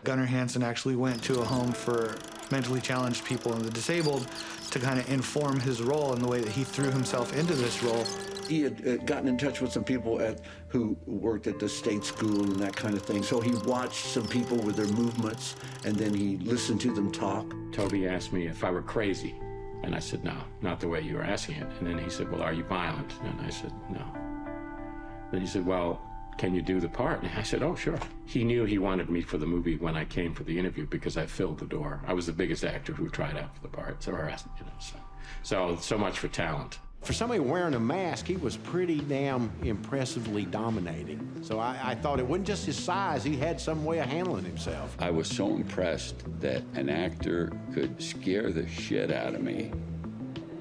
Gunnar Hansen actually went to a home for mentally challenged people and the disabled to kind of inform his role and the way that he threw himself into this role. He had gotten in touch with some people who worked at the state school and that kind of thing. So he watched some people with their movements, and then he listened to them talk. Toby asked me if I were crazy, and I said, no, not the way you were asking it. And then he said, well, are you violent? And I said, no. Then he said, well, can you do the part? And I said, oh, sure. He knew he wanted me for the movie when I came for the interview because I filled the door. I was the biggest actor who tried out for the part. So much for talent. For somebody wearing a mask, he was pretty damn impressively dominating. So I thought it wasn't just his size, he had some way of handling himself. I was so impressed that an actor could scare the shit out of me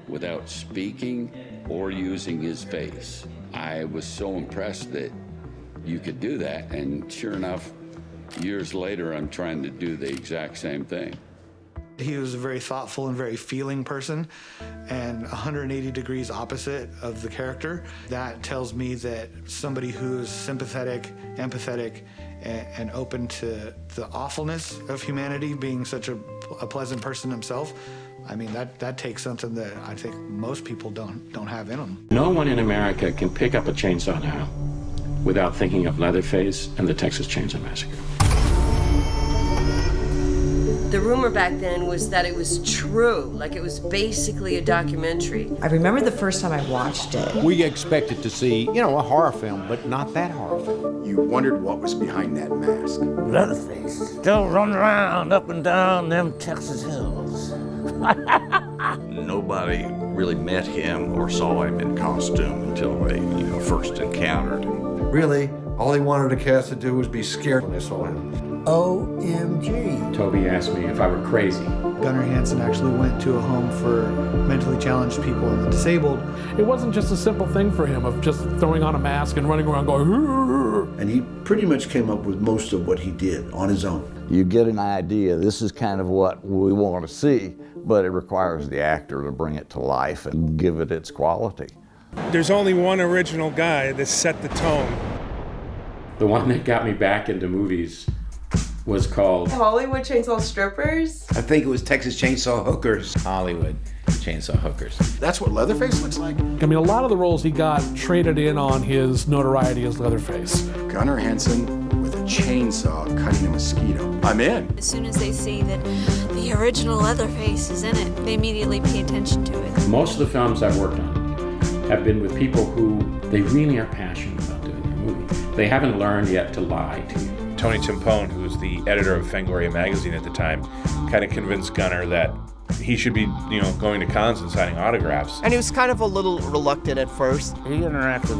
without speaking or using his face. I was so impressed that you could do that, and sure enough, years later, I'm trying to do the exact same thing. He was a very thoughtful and very feeling person, and 180 degrees opposite of the character. That tells me that somebody who's sympathetic, empathetic, and open to the awfulness of humanity, being such a pleasant person himself, I mean, that takes something that I think most people don't have in them. No one in America can pick up a chainsaw now without thinking of Leatherface and the Texas Chainsaw Massacre. The rumor back then was that it was true, like it was basically a documentary. I remember the first time I watched it. We expected to see, you know, a horror film, but not that horror film. You wondered what was behind that mask. Leatherface still running around up and down them Texas hills. Nobody really met him or saw him in costume until they, first encountered him. Really, all he wanted the cast to do was be scared when they saw him. OMG. Toby asked me if I were crazy. Gunnar Hansen actually went to a home for mentally challenged people and the disabled. It wasn't just a simple thing for him of just throwing on a mask and running around going, "Rrr." And he pretty much came up with most of what he did on his own. You get an idea, this is kind of what we want to see, but it requires the actor to bring it to life and give it its quality. There's only one original guy that set the tone. The one that got me back into movies was called Hollywood Chainsaw Strippers? I think it was Texas Chainsaw Hookers. Hollywood Chainsaw Hookers. That's what Leatherface looks like? I mean, a lot of the roles he got traded in on his notoriety as Leatherface. Gunnar Hansen with a chainsaw cutting a mosquito. I'm in. As soon as they see that the original Leatherface is in it, they immediately pay attention to it. Most of the films I've worked on have been with people who they really are passionate about doing their movie. They haven't learned yet to lie to you. Tony Timpone, who was the editor of Fangoria magazine at the time, kind of convinced Gunnar that he should be, going to cons and signing autographs. And he was kind of a little reluctant at first. He interacted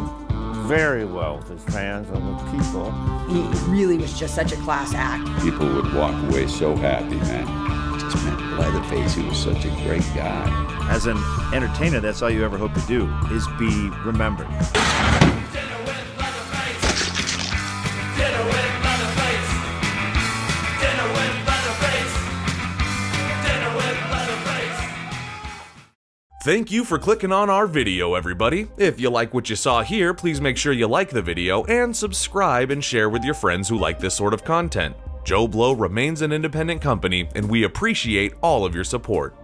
very well with his fans and with people. He really was just such a class act. People would walk away so happy, man. It just meant Leatherface, he was such a great guy. As an entertainer, that's all you ever hope to do, is be remembered. Thank you for clicking on our video, everybody. If you like what you saw here, please make sure you like the video and subscribe and share with your friends who like this sort of content. JoBlo remains an independent company, and we appreciate all of your support.